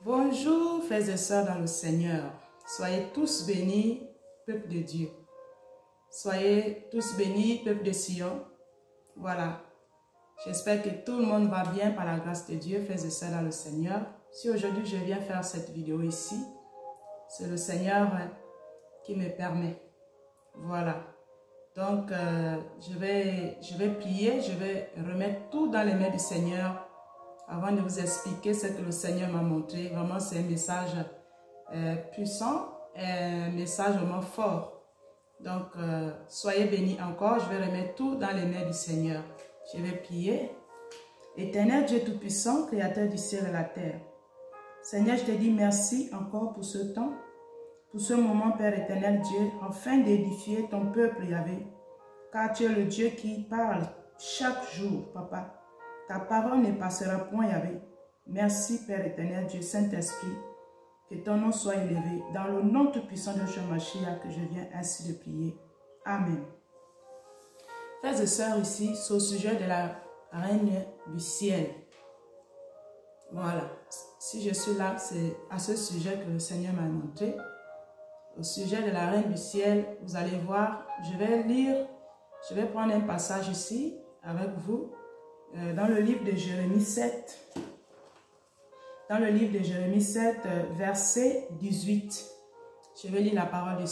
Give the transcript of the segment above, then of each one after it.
Bonjour frères et sœurs dans le Seigneur. Soyez tous bénis, peuple de Dieu. Soyez tous bénis, peuple de Sion. Voilà. J'espère que tout le monde va bien par la grâce de Dieu, frères et sœurs dans le Seigneur. Si aujourd'hui je viens faire cette vidéo ici, c'est le Seigneur qui me permet. Voilà. Donc, je vais prier, je vais remettre tout dans les mains du Seigneur avant de vous expliquer ce que le Seigneur m'a montré. Vraiment, c'est un message puissant, un message vraiment fort. Donc, soyez bénis encore. Je vais remettre tout dans les mains du Seigneur. Je vais prier. Éternel Dieu Tout-Puissant, Créateur du ciel et de la terre. Seigneur, je te dis merci encore pour ce temps, pour ce moment, Père éternel Dieu, afin d'édifier ton peuple, Yahvé. Car tu es le Dieu qui parle chaque jour, Papa. Ta parole ne passera point, Yahvé. Merci, Père éternel Dieu, Saint-Esprit. Que ton nom soit élevé. Dans le nom tout-puissant de Yeshua Mashiach, que je viens ainsi de prier. Amen. Frères et sœurs, ici, c'est au sujet de la reine du ciel. Voilà. Si je suis là, c'est à ce sujet que le Seigneur m'a montré. Au sujet de la reine du ciel, vous allez voir, je vais lire, je vais prendre un passage ici avec vous, dans le livre de Jérémie 7. Dans le livre de Jérémie 7, verset 18. Je vais lire la parole du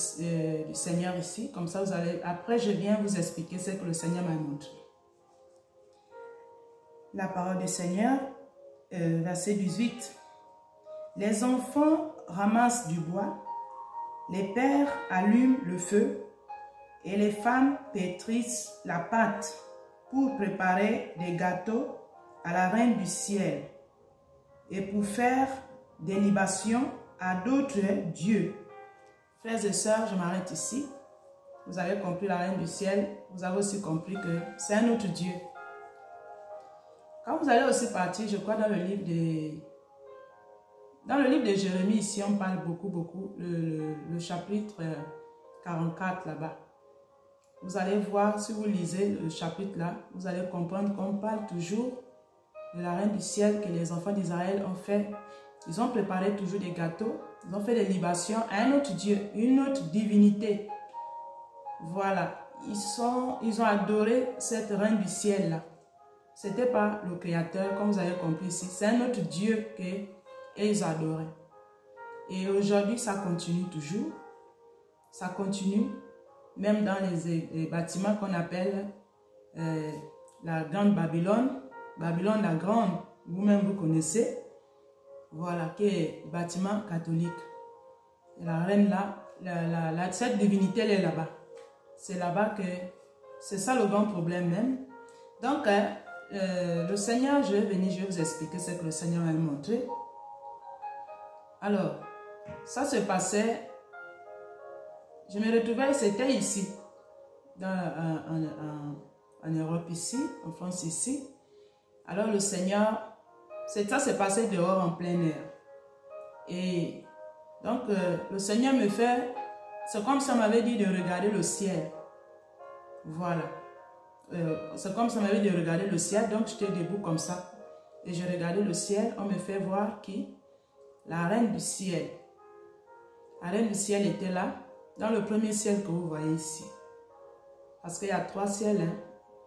Seigneur ici, comme ça vous allez, après je viens vous expliquer ce que le Seigneur m'a montré. La parole du Seigneur, verset 18. Les enfants ramassent du bois, les pères allument le feu et les femmes pétrissent la pâte pour préparer des gâteaux à la reine du ciel et pour faire des libations à d'autres dieux. Frères et sœurs, je m'arrête ici. Vous avez compris la reine du ciel, vous avez aussi compris que c'est un autre Dieu. Quand vous allez aussi partir, je crois dans le livre de Jérémie, ici on parle beaucoup, le chapitre 44 là-bas. Vous allez voir, si vous lisez le chapitre là, vous allez comprendre qu'on parle toujours de la reine du ciel, que les enfants d'Israël ont fait. Ils ont préparé toujours des gâteaux, ils ont fait des libations à un autre Dieu, une autre divinité. Voilà, ils ont adoré cette reine du ciel là. Ce n'était pas le Créateur, comme vous avez compris ici, c'est un autre Dieu qu'ils adoraient. Et aujourd'hui, ça continue toujours. Ça continue, même dans les bâtiments qu'on appelle la Grande Babylone. Babylone la Grande, vous-même vous connaissez. Voilà, qui est bâtiment catholique. Et la reine là, cette divinité, elle est là-bas. C'est là-bas que, c'est ça le grand problème même. Donc, le Seigneur, je vais venir, je vais vous expliquer ce que le Seigneur m'a montré. Alors, ça se passait, je me retrouvais, c'était ici, en Europe ici, en France ici. Alors le Seigneur, ça s'est passé dehors en plein air. Et donc, le Seigneur me fait, c'est comme si on m'avait dit de regarder le ciel. Voilà. C'est comme si on m'avait dit de regarder le ciel, donc j'étais debout comme ça. Et je regardais le ciel, on me fait voir qui? La reine du ciel. La reine du ciel était là, dans le premier ciel que vous voyez ici. Parce qu'il y a 3 ciels. Hein.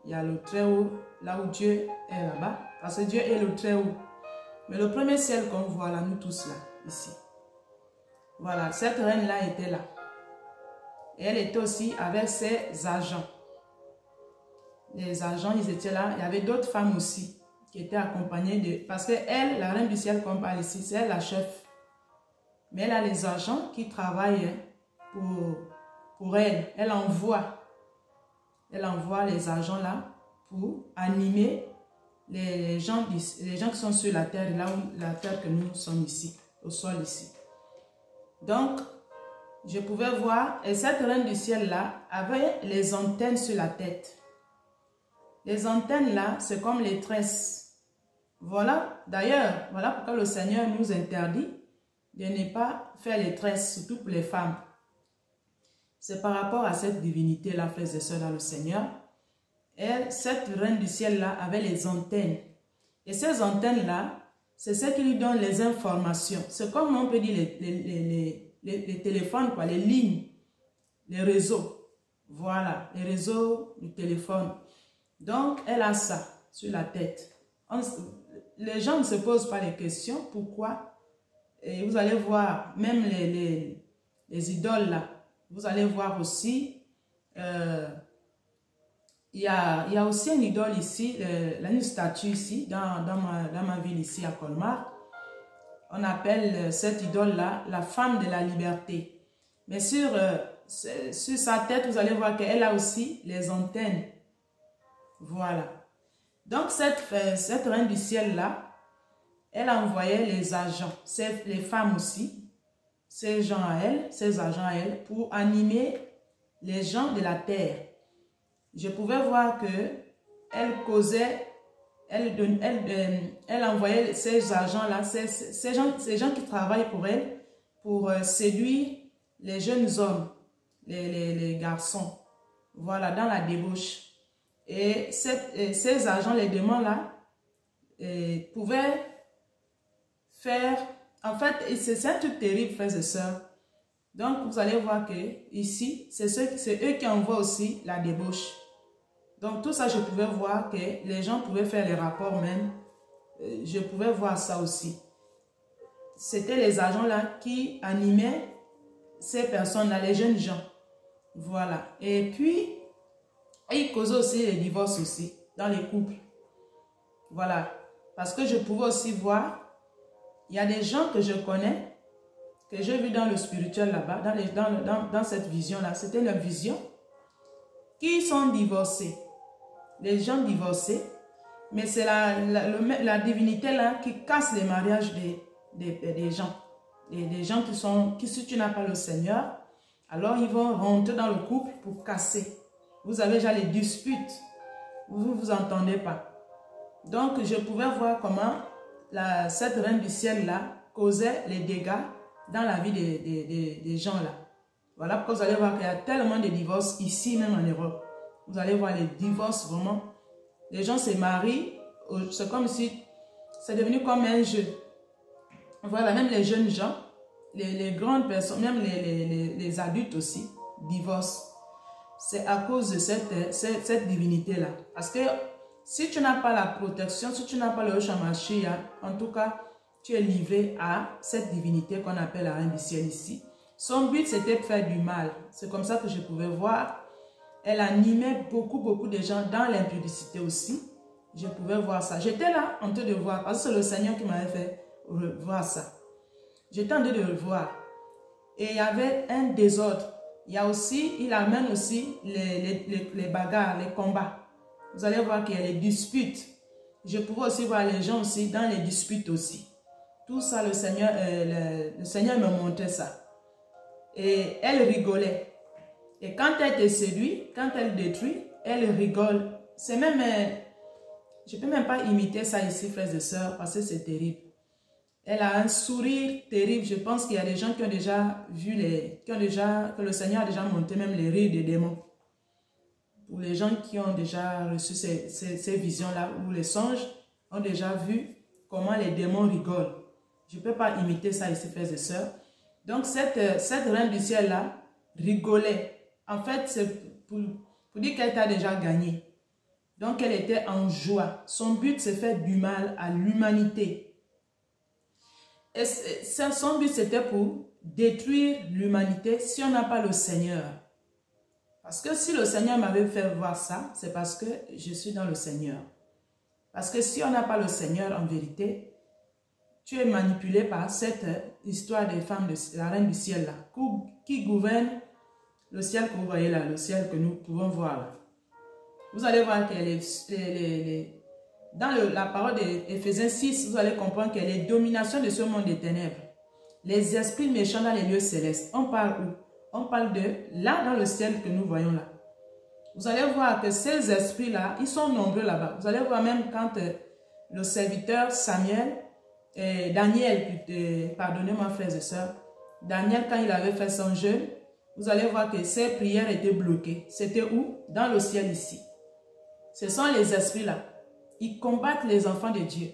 Il y a le très haut, là où Dieu est là-bas. Parce que Dieu est le très haut. Mais le premier ciel qu'on voit là, nous tous là, ici. Voilà, cette reine-là était là. Et elle était aussi avec ses agents. Les agents, ils étaient là. Il y avait d'autres femmes aussi qui étaient accompagnées de... Parce que elle, la reine du ciel qu'on parle ici, c'est elle la chef. Mais elle a les agents qui travaillent pour elle. Elle envoie les agents là pour animer les gens qui sont sur la terre, là où la terre que nous sommes ici, au sol ici. Donc, je pouvais voir, et cette reine du ciel là avait les antennes sur la tête. Les antennes là, c'est comme les tresses. Voilà, d'ailleurs, voilà pourquoi le Seigneur nous interdit de ne pas faire les tresses, surtout pour les femmes. C'est par rapport à cette divinité-là, frères et sœurs dans le Seigneur. Elle, cette reine du ciel-là, avait les antennes. Et ces antennes-là, c'est ce qui lui donne les informations. C'est comme on peut dire les téléphones, quoi, les lignes, les réseaux. Voilà, les réseaux du téléphone. Donc, elle a ça sur la tête. Les gens ne se posent pas les questions. Pourquoi? Et vous allez voir, même les idoles là, vous allez voir aussi, il y a aussi une idole ici, une statue ici, dans ma ville ici à Colmar. On appelle cette idole-là la femme de la liberté. Mais sur sa tête, vous allez voir qu'elle a aussi les antennes. Voilà. Donc, cette reine du ciel-là, elle a envoyé les agents, les femmes aussi, ses agents à elle, pour animer les gens de la terre. Je pouvais voir que elle causait, elle envoyait ces agents-là, ces gens qui travaillent pour elle, pour séduire les jeunes hommes, les garçons, voilà, dans la débauche. Et ces agents, les démons-là, pouvaient faire... En fait, c'est un truc terrible, frères et sœurs. Donc, vous allez voir que ici, c'est eux qui envoient aussi la débauche. Donc, tout ça, je pouvais voir que les gens pouvaient faire les rapports même. Je pouvais voir ça aussi. C'était les agents-là qui animaient ces personnes-là, les jeunes gens. Voilà. Et puis, ils causaient aussi les divorces aussi, dans les couples. Voilà. Parce que je pouvais aussi voir, il y a des gens que je connais, que j'ai vu dans le spirituel là-bas, dans cette vision-là. C'était une vision qui sont divorcés. Les gens divorcés, mais c'est la divinité là qui casse les mariages des gens. Des gens qui, si tu n'as pas le Seigneur, alors ils vont rentrer dans le couple pour casser. Vous avez déjà les disputes. Vous ne vous entendez pas. Donc, je pouvais voir comment cette reine du ciel-là causait les dégâts dans la vie des gens là. Voilà pourquoi vous allez voir qu'il y a tellement de divorces ici, même en Europe. Vous allez voir les divorces vraiment. Les gens se marient, c'est comme si c'est devenu comme un jeu. Voilà, même les jeunes gens, les grandes personnes, même les adultes aussi, divorcent. C'est à cause de cette divinité-là. Parce que si tu n'as pas la protection, si tu n'as pas le Yeshua Mashiach, en tout cas, tu es livré à cette divinité qu'on appelle la reine du ciel ici. Son but, c'était de faire du mal. C'est comme ça que je pouvais voir. Elle animait beaucoup de gens dans l'impudicité aussi. Je pouvais voir ça. J'étais là en train de voir, parce que c'est le Seigneur qui m'avait fait voir ça. J'étais en train de le voir. Et il y avait un désordre. Il amène aussi les bagarres, les combats. Vous allez voir qu'il y a les disputes. Je pouvais aussi voir les gens aussi dans les disputes aussi. Tout ça, le Seigneur me montrait ça. Et elle rigolait. Et quand elle te séduit, quand elle détruit, elle rigole. C'est même... je ne peux même pas imiter ça ici, frères et sœurs, parce que c'est terrible. Elle a un sourire terrible. Je pense qu'il y a des gens qui ont déjà vu que le Seigneur a déjà monté même les rires des démons. Pour les gens qui ont déjà reçu ces visions-là, où les songes ont déjà vu comment les démons rigolent. Je ne peux pas imiter ça ici, frères et sœurs. Donc, cette reine du ciel-là rigolait. En fait, c'est pour dire qu'elle t'a déjà gagné. Donc, elle était en joie. Son but, c'est faire du mal à l'humanité. Et son but, c'était pour détruire l'humanité si on n'a pas le Seigneur. Parce que si le Seigneur m'avait fait voir ça, c'est parce que je suis dans le Seigneur. Parce que si on n'a pas le Seigneur, en vérité, tu es manipulé par cette histoire des femmes de la reine du ciel là, qui gouverne le ciel que vous voyez là, le ciel que nous pouvons voir là. Vous allez voir que dans la parole d'Éphésiens 6, vous allez comprendre que les dominations de ce monde des ténèbres, les esprits méchants dans les lieux célestes, on parle où? On parle de là dans le ciel que nous voyons là. Vous allez voir que ces esprits-là, ils sont nombreux là-bas. Vous allez voir même quand le serviteur Samuel, Daniel, pardonnez-moi frères et sœurs, Daniel quand il avait fait son jeûne, vous allez voir que ses prières étaient bloquées. C'était où? Dans le ciel ici. Ce sont les esprits là. Ils combattent les enfants de Dieu.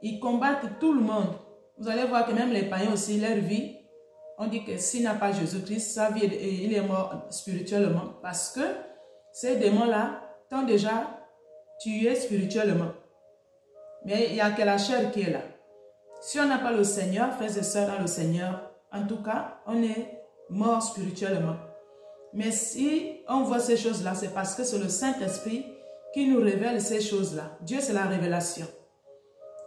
Ils combattent tout le monde. Vous allez voir que même les païens aussi, leur vie, on dit que s'il n'a pas Jésus-Christ, sa vie, il est mort spirituellement. Parce que ces démons-là t'ont déjà tué spirituellement. Mais il n'y a que la chair qui est là. Si on n'a pas le Seigneur, frères et sœurs dans le Seigneur, en tout cas, on est mort spirituellement. Mais si on voit ces choses-là, c'est parce que c'est le Saint-Esprit qui nous révèle ces choses-là. Dieu, c'est la révélation.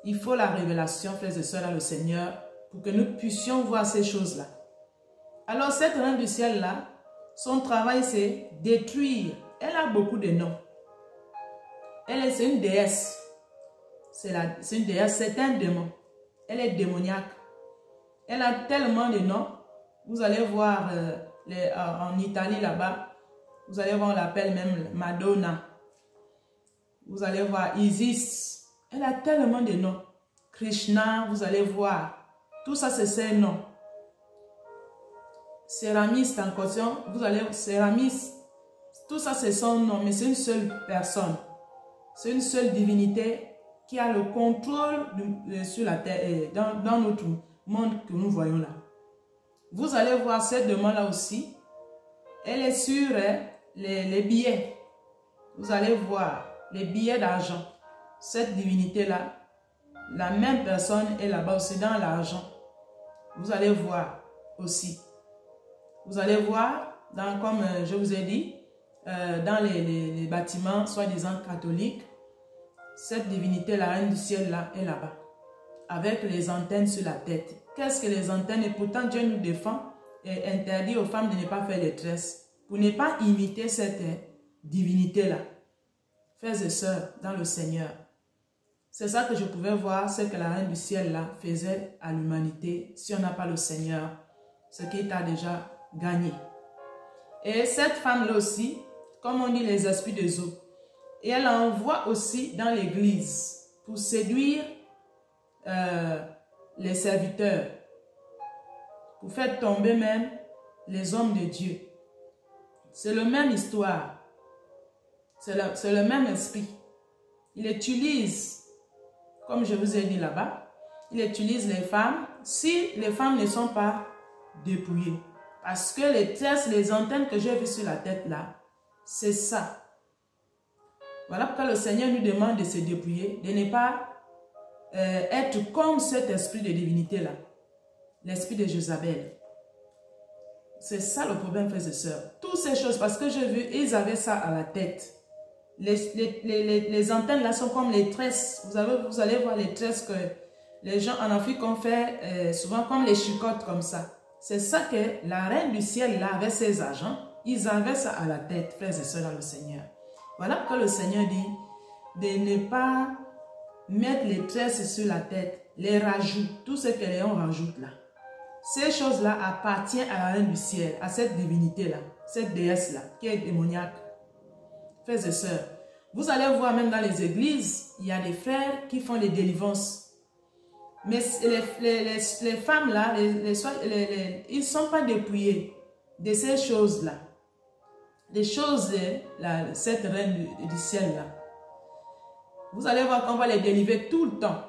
Il faut la révélation, frères et sœurs, dans le Seigneur, pour que nous puissions voir ces choses-là. Alors, cette reine du ciel-là, son travail, c'est détruire. Elle a beaucoup de noms. C'est une déesse. C'est une déesse, c'est un démon. Elle est démoniaque. Elle a tellement de noms. Vous allez voir en Italie là-bas, vous allez voir, on l'appelle même Madonna. Vous allez voir Isis. Elle a tellement de noms. Krishna, vous allez voir. Tout ça, c'est ses noms. Céramiste en caution, vous allez voir, céramiste. Tout ça, c'est son nom, mais c'est une seule personne. C'est une seule divinité qui a le contrôle sur la terre, dans notre monde que nous voyons là. Vous allez voir cette demande-là aussi. Elle est sur les billets. Vous allez voir les billets d'argent. Cette divinité-là, la même personne est là-bas aussi dans l'argent. Vous allez voir aussi. Vous allez voir, comme je vous ai dit, dans les bâtiments, soi-disant catholiques, cette divinité, la reine du ciel, là, est là-bas. Avec les antennes sur la tête. Qu'est-ce que les antennes? Et pourtant, Dieu nous défend et interdit aux femmes de ne pas faire les tresses. Pour ne pas imiter cette divinité-là. Frères et sœurs, dans le Seigneur. C'est ça que je pouvais voir, ce que la reine du ciel là faisait à l'humanité. Si on n'a pas le Seigneur, ce qui t'a déjà gagné. Et cette femme-là aussi, comme on dit, les esprits des eaux. Et elle envoie aussi dans l'église pour séduire les serviteurs. Pour faire tomber même les hommes de Dieu. C'est la même histoire. C'est le même esprit. Il utilise, comme je vous ai dit là-bas, il utilise les femmes si les femmes ne sont pas dépouillées. Parce que les tresses, les antennes que j'ai vues sur la tête là, c'est ça. Voilà pourquoi le Seigneur nous demande de se dépouiller, de ne pas être comme cet esprit de divinité là. L'esprit de Jézabel. C'est ça le problème, frères et sœurs. Toutes ces choses, parce que j'ai vu, ils avaient ça à la tête. Les antennes là sont comme les tresses. Vous allez voir les tresses que les gens en Afrique ont fait, souvent comme les chicottes comme ça. C'est ça que la reine du ciel là, avec ses agents, ils avaient ça à la tête, frères et sœurs dans le Seigneur. Voilà pourquoi le Seigneur dit de ne pas mettre les tresses sur la tête, les rajouts, tout ce que les gens rajoutent là. Ces choses-là appartiennent à la reine du ciel, à cette divinité-là, cette déesse-là, qui est démoniaque. Frères et sœurs, vous allez voir même dans les églises, il y a des frères qui font les délivrances. Mais les femmes-là, ils ne sont pas dépouillés de ces choses-là. Des choses, cette reine du ciel-là. Vous allez voir qu'on va les délivrer tout le temps.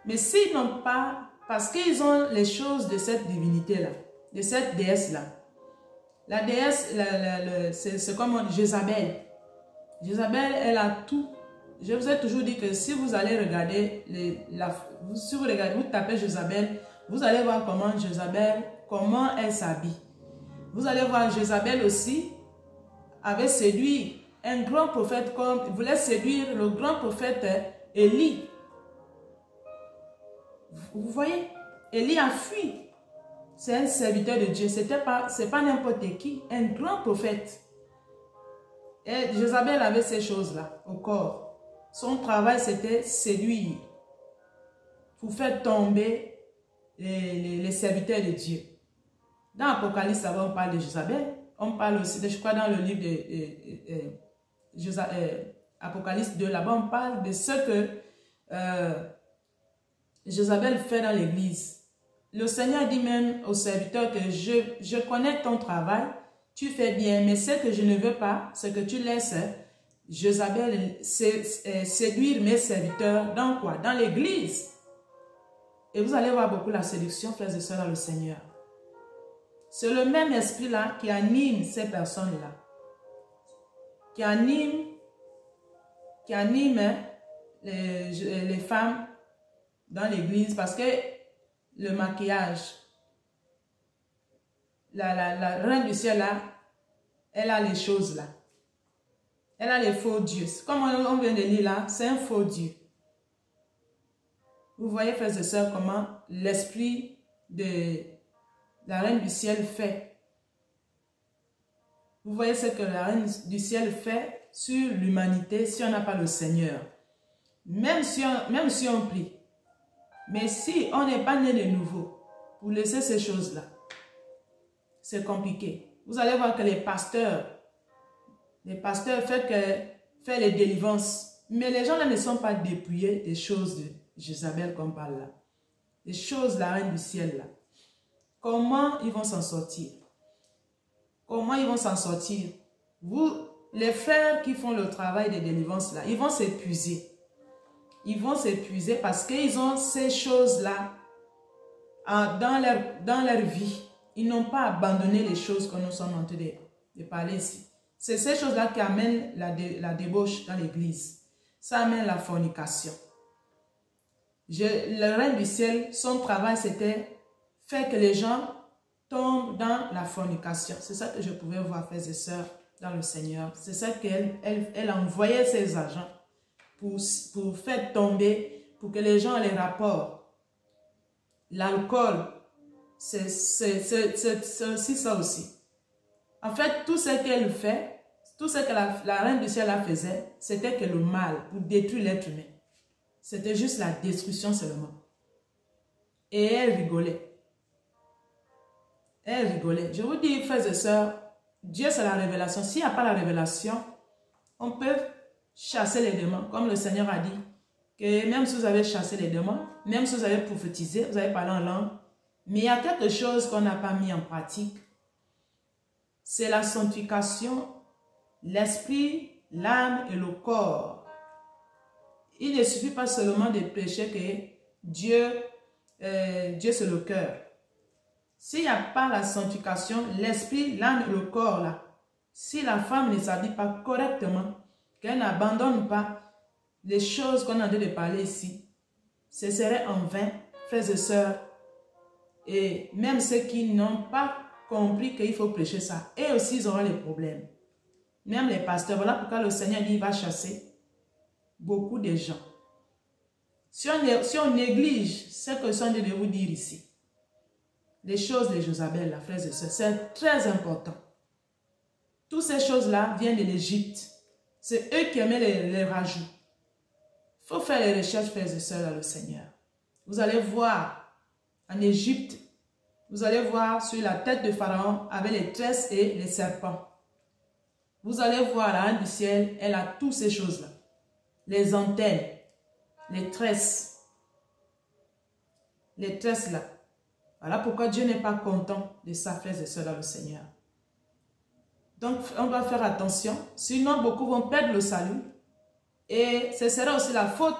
Mais s'ils n'ont pas, parce qu'ils ont les choses de cette divinité-là, de cette déesse-là. La déesse, c'est comme Jézabel. Jézabel, elle a tout. Je vous ai toujours dit que si vous allez regarder, si vous regardez, vous tapez Jézabel, vous allez voir comment Jézabel, comment elle s'habille. Vous allez voir Jézabel aussi avait séduit un grand prophète comme, il voulait séduire le grand prophète Élie. Vous voyez, Élie a fui. C'est un serviteur de Dieu, c'est pas n'importe qui, un grand prophète. Et Jézabel avait ces choses-là au corps. Son travail, c'était séduire pour faire tomber les serviteurs de Dieu. Dans Apocalypse, on parle de Jézabel. On parle aussi, je crois, dans le livre de Apocalypse 2, là-bas, on parle de ce que Jézabel fait dans l'église. Le Seigneur dit même aux serviteurs que je connais ton travail, tu fais bien, mais ce que je ne veux pas, c'est que tu laisses Jézabel séduire mes serviteurs dans quoi? Dans l'église. Et vous allez voir beaucoup la séduction, frères et sœurs, dans le Seigneur. C'est le même esprit-là qui anime ces personnes-là. Qui anime les femmes dans l'église parce que le maquillage, la reine du ciel là, elle a les choses là. Elle a les faux dieux. Comme on vient de lire là, c'est un faux dieu. Vous voyez, frères et sœurs, comment l'esprit de la reine du ciel fait. Vous voyez ce que la reine du ciel fait sur l'humanité si on n'a pas le Seigneur. Même si on prie. Mais si on n'est pas né de nouveau, pour laisser ces choses-là, c'est compliqué. Vous allez voir que les pasteurs font les délivrances. Mais les gens là ne sont pas dépouillés des choses de Jézabel qu'on parle là. Les choses de la reine du ciel là. Comment ils vont s'en sortir? Comment ils vont s'en sortir? Vous, les frères qui font le travail de délivrance là, ils vont s'épuiser. Ils vont s'épuiser parce qu'ils ont ces choses-là dans leur vie. Ils n'ont pas abandonné les choses que nous sommes en train de parler ici. C'est ces choses-là qui amènent la débauche dans l'église. Ça amène la fornication. Le reine du ciel, son travail, c'était faire que les gens tombent dans la fornication. C'est ça que je pouvais voir, frères et sœurs, dans le Seigneur. C'est ça qu'elle envoyait ses agents pour faire tomber, pour que les gens les rapportent. L'alcool, c'est aussi ça aussi. En fait, tout ce qu'elle fait, tout ce que la reine du ciel faisait, c'était que le mal, pour détruire l'être humain. C'était juste la destruction seulement. Et elle rigolait. Elle rigolait. Je vous dis, frères et sœurs, Dieu c'est la révélation. S'il n'y a pas la révélation, on peut chasser les démons. Comme le Seigneur a dit, que même si vous avez chassé les démons, même si vous avez prophétisé, vous avez parlé en langue, mais il y a quelque chose qu'on n'a pas mis en pratique. C'est la sanctification, l'esprit, l'âme et le corps. Il ne suffit pas seulement de prêcher que Dieu c'est le cœur. S'il n'y a pas la sanctification, l'esprit, l'âme et le corps, là, si la femme ne s'habille pas correctement, qu'elle n'abandonne pas les choses qu'on a en train de parler ici, ce serait en vain, frères et sœurs. Et même ceux qui n'ont pas compris qu'il faut prêcher ça, et aussi ils auront les problèmes. Même les pasteurs, voilà pourquoi le Seigneur dit qu'il va chasser beaucoup de gens. Si on néglige ce que je suis en train de vous dire ici, les choses de Jézabel, la frères et sœurs, c'est très important. Toutes ces choses-là viennent de l'Égypte. C'est eux qui aimaient les rajouts. Il faut faire les recherches, frères et sœurs, dans le Seigneur. Vous allez voir en Égypte, vous allez voir sur la tête de Pharaon avec les tresses et les serpents. Vous allez voir la reine du ciel, elle a toutes ces choses-là. Les antennes, les tresses. Les tresses là. Voilà pourquoi Dieu n'est pas content de ça, frères et sœurs, dans le Seigneur. Donc, on doit faire attention. Sinon, beaucoup vont perdre le salut. Et ce sera aussi la faute.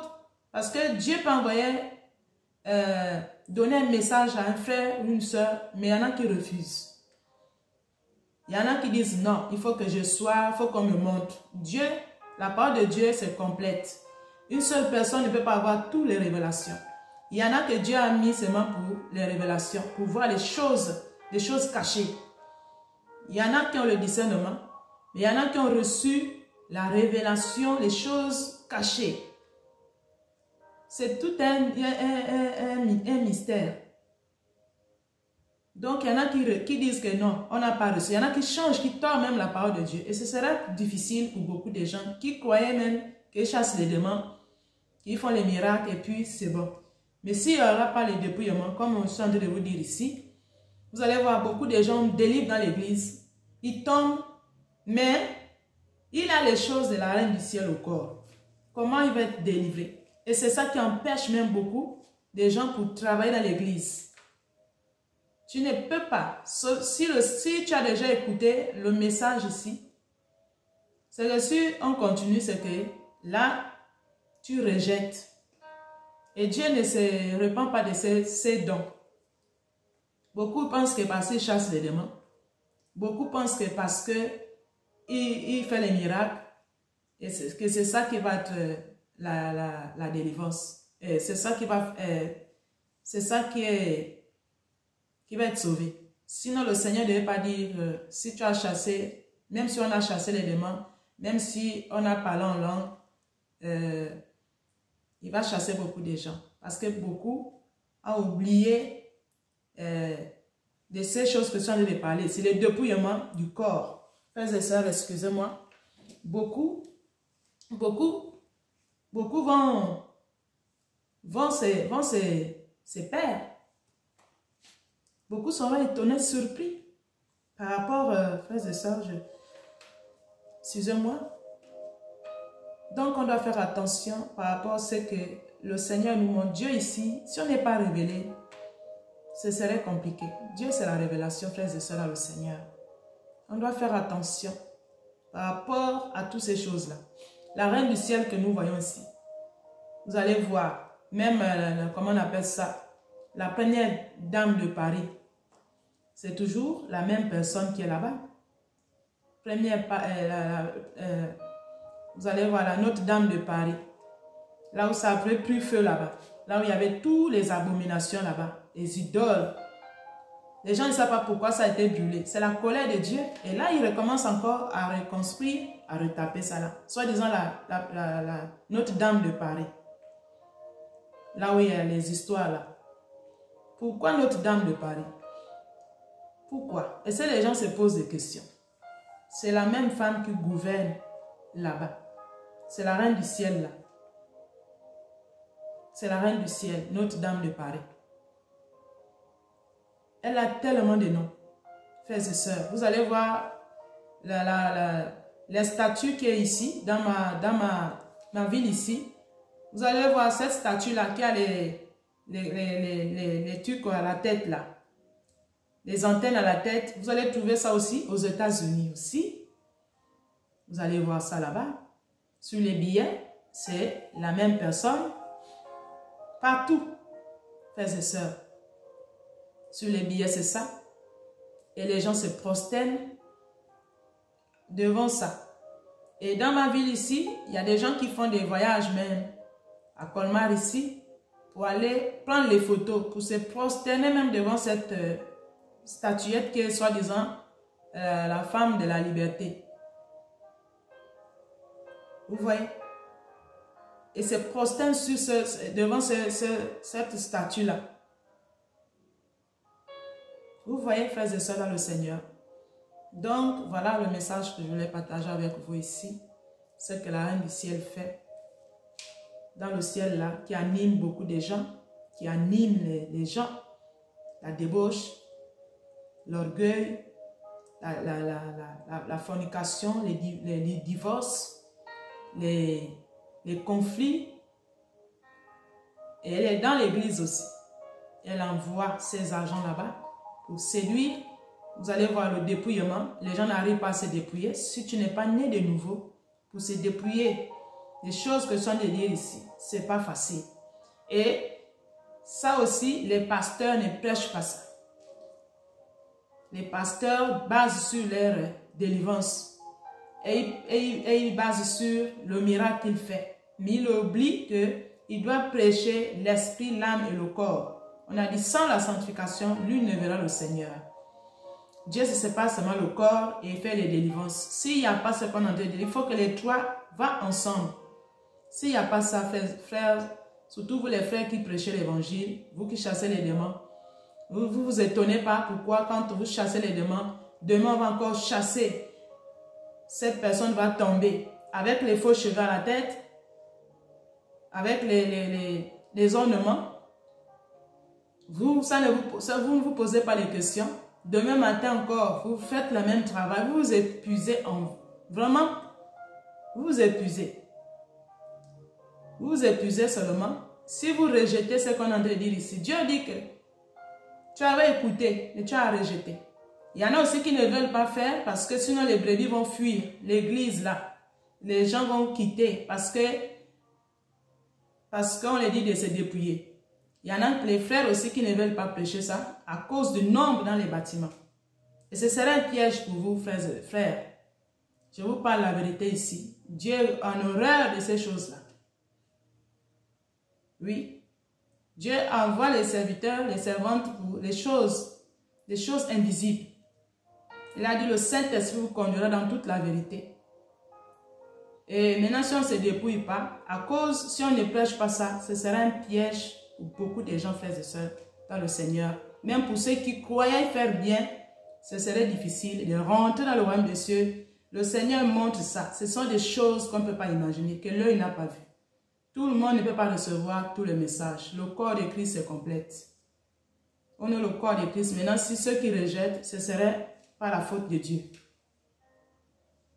Parce que Dieu peut envoyer, donner un message à un frère ou une soeur, mais il y en a qui refusent. Il y en a qui disent non, il faut que je sois, il faut qu'on me montre. Dieu, la parole de Dieu, c'est complète. Une seule personne ne peut pas avoir toutes les révélations. Il y en a que Dieu a mis seulement pour les révélations, pour voir les choses cachées. Il y en a qui ont le discernement, mais il y en a qui ont reçu la révélation, les choses cachées. C'est tout un mystère. Donc, il y en a qui disent que non, on n'a pas reçu. Il y en a qui changent, qui tordent même la parole de Dieu. Et ce sera difficile pour beaucoup de gens qui croyaient même qu'ils chassent les démons, qu'ils font les miracles et puis c'est bon. Mais s'il n'y aura pas les dépouillements, comme on est en train de vous dire ici, vous allez voir beaucoup de gens délivrent dans l'église. Ils tombent, mais il a les choses de la reine du ciel au corps. Comment il va être délivré? Et c'est ça qui empêche même beaucoup de gens pour travailler dans l'église. Tu ne peux pas. Si tu as déjà écouté le message ici, C'est que si on continue, c'est que là, tu rejettes. Et Dieu ne se repent pas de ses dons. Beaucoup pensent que parce qu'il chasse les démons, beaucoup pensent que parce qu'il fait les miracles, et que c'est ça qui va être la délivrance. C'est ça qui va être sauvé. Sinon, le Seigneur ne devait pas dire, si tu as chassé, même si on a chassé les démons, même si on a parlé en langue, il va chasser beaucoup de gens. Parce que beaucoup ont oublié de ces choses que je suis en train de parler. C'est le dépouillement du corps. Frères et sœurs, excusez-moi. Beaucoup vont se perdre. Beaucoup seront étonnés, surpris par rapport, frères et sœurs, excusez-moi. Donc, on doit faire attention par rapport à ce que le Seigneur nous montre. Dieu ici, si on n'est pas révélé, ce serait compliqué. Dieu, c'est la révélation, frères et sœurs, dans le Seigneur. On doit faire attention par rapport à toutes ces choses-là. La reine du ciel que nous voyons ici, vous allez voir, même, comment on appelle ça, la première dame de Paris, c'est toujours la même personne qui est là-bas. Vous allez voir la Notre-Dame de Paris, là où ça avait pris feu là-bas, là où il y avait toutes les abominations là-bas, les idoles. Les gens ne savent pas pourquoi ça a été brûlé. C'est la colère de Dieu. Et là, il recommence encore à reconstruire, à retaper ça là. Soit disant la Notre-Dame de Paris. Là où il y a les histoires là. Pourquoi Notre-Dame de Paris? Pourquoi? Et ça, les gens se posent des questions. C'est la même femme qui gouverne là-bas. C'est la reine du ciel là. C'est la reine du ciel, Notre-Dame de Paris. Elle a tellement de noms, frères et sœurs. Vous allez voir les statues qui est ici, dans ma ville ici. Vous allez voir cette statue-là qui a les trucs à la tête là. Les antennes à la tête. Vous allez trouver ça aussi aux États-Unis aussi. Vous allez voir ça là-bas. Sur les billets, c'est la même personne. Partout, frères et sœurs. Sur les billets, c'est ça. Et les gens se prosternent devant ça. Et dans ma ville ici, il y a des gens qui font des voyages même à Colmar ici pour aller prendre les photos, pour se prosterner même devant cette statuette qui est soi-disant la femme de la liberté. Vous voyez? Et se prosternent devant cette statue-là. Vous voyez, frères et sœurs, dans le Seigneur. Donc, voilà le message que je voulais partager avec vous ici. Ce que la reine du ciel fait. Dans le ciel là, qui anime beaucoup de gens. Qui anime les gens. La débauche, l'orgueil, la fornication, les divorces, les conflits. Et elle est dans l'église aussi. Elle envoie ses agents là-bas. Pour séduire, vous allez voir le dépouillement. Les gens n'arrivent pas à se dépouiller. Si tu n'es pas né de nouveau, pour se dépouiller, les choses que je suis en train de dire ici, ce n'est pas facile. Et ça aussi, les pasteurs ne prêchent pas ça. Les pasteurs basent sur leur délivrance. Et ils basent sur le miracle qu'il fait. Mais ils oublient qu'ils doivent prêcher l'esprit, l'âme et le corps. On a dit, sans la sanctification, l'une ne verra le Seigneur. Dieu ne sépare seulement le corps et fait les délivrances. S'il n'y a pas ce qu'on a dit, il faut que les trois vont ensemble. S'il n'y a pas ça, frères, surtout vous les frères qui prêchez l'évangile, vous qui chassez les démons, vous vous étonnez pas pourquoi quand vous chassez les démons, demain on va encore chasser. Cette personne va tomber avec les faux cheveux à la tête, avec les ornements. Vous ne vous posez pas les questions. Demain matin encore, vous faites le même travail. Vous vous épuisez vraiment. Vous vous épuisez. Vous vous épuisez seulement. Si vous rejetez ce qu'on est en train de dire ici, Dieu dit que tu avais écouté et tu as rejeté. Il y en a aussi qui ne veulent pas faire parce que sinon les brebis vont fuir l'église là. les gens vont quitter parce qu'on les dit de se dépouiller. Il y en a les frères aussi qui ne veulent pas prêcher ça à cause du nombre dans les bâtiments. Et ce serait un piège pour vous, frères. Je vous parle la vérité ici. Dieu en horreur de ces choses-là. Oui. Dieu envoie les serviteurs, les servantes pour les choses invisibles. Il a dit, le Saint-Esprit vous conduira dans toute la vérité. Et maintenant, si on ne se dépouille pas, si on ne prêche pas ça, ce sera un piège pour beaucoup de gens, frères et sœurs, dans le Seigneur. Même pour ceux qui croyaient faire bien, ce serait difficile de rentrer dans le royaume des cieux. Le Seigneur montre ça. Ce sont des choses qu'on ne peut pas imaginer, que l'œil n'a pas vu. Tout le monde ne peut pas recevoir tous les messages. Le corps de Christ est complète. On est le corps de Christ. Maintenant, si ceux qui rejettent, ce serait par la faute de Dieu.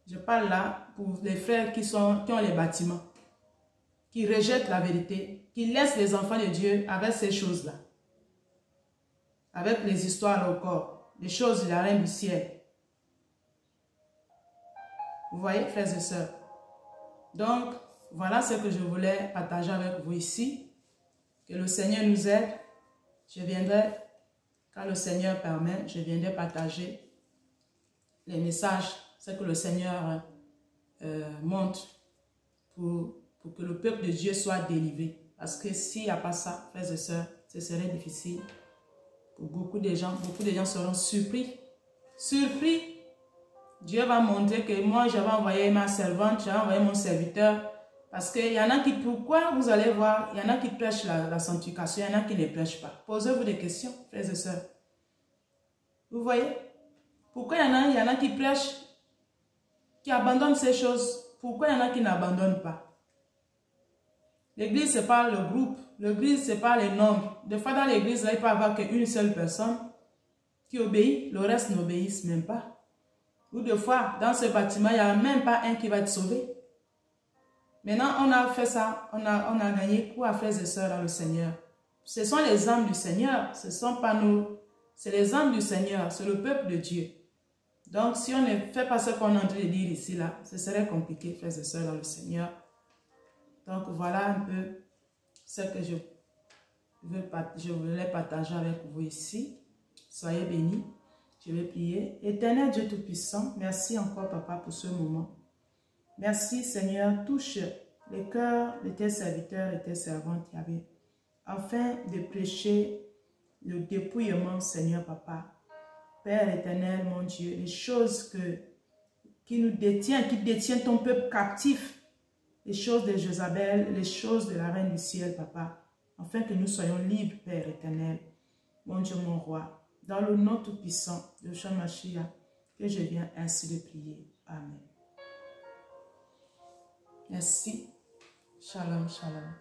Je parle là pour les frères qui ont les bâtiments, qui rejettent la vérité, qui laissent les enfants de Dieu avec ces choses-là. Avec les histoires au corps, les choses de la reine du ciel. Vous voyez, frères et sœurs? Donc, voilà ce que je voulais partager avec vous ici. Que le Seigneur nous aide. Je viendrai, quand le Seigneur permet, je viendrai partager les messages, ce que le Seigneur montre pour que le peuple de Dieu soit délivré. Parce que s'il n'y a pas ça, frères et sœurs, ce serait difficile. Pour beaucoup de gens seront surpris. Surpris. Dieu va montrer que moi, j'avais envoyé ma servante, j'avais envoyé mon serviteur. Parce qu'il y en a qui, pourquoi vous allez voir, il y en a qui prêchent la sanctification, il y en a qui ne prêchent pas. Posez-vous des questions, frères et sœurs. Vous voyez? Pourquoi il y en a qui prêchent, qui abandonnent ces choses? Pourquoi il y en a qui n'abandonnent pas? L'église, ce n'est pas le groupe. L'église, ce n'est pas les nombres. Des fois, dans l'église, il peut y avoir qu'une seule personne qui obéit. Le reste n'obéissent même pas. Ou des fois, dans ce bâtiment, il n'y a même pas un qui va être sauvé. Maintenant, on a fait ça. On a gagné quoi, frères et sœurs, dans le Seigneur? Ce sont les âmes du Seigneur. Ce ne sont pas nous. C'est les âmes du Seigneur. C'est le peuple de Dieu. Donc, si on ne fait pas ce qu'on est en train de dire ici, là, ce serait compliqué, frères et sœurs, dans le Seigneur. Donc, voilà un peu ce que je voulais partager avec vous ici. Soyez bénis. Je vais prier. Éternel Dieu Tout-Puissant, merci encore, Papa, pour ce moment. Merci, Seigneur. Touche les cœurs de tes serviteurs et tes servantes, Yahvé, afin de prêcher le dépouillement, Seigneur, Papa. Père éternel, mon Dieu, les choses qui nous détiennent, qui détiennent ton peuple captif, les choses de Jézabel, les choses de la Reine du ciel, Papa, afin que nous soyons libres, Père éternel, mon Dieu, mon roi, dans le nom tout-puissant de Yeshua Mashiach, que je viens ainsi de prier. Amen. Merci. Shalom, shalom.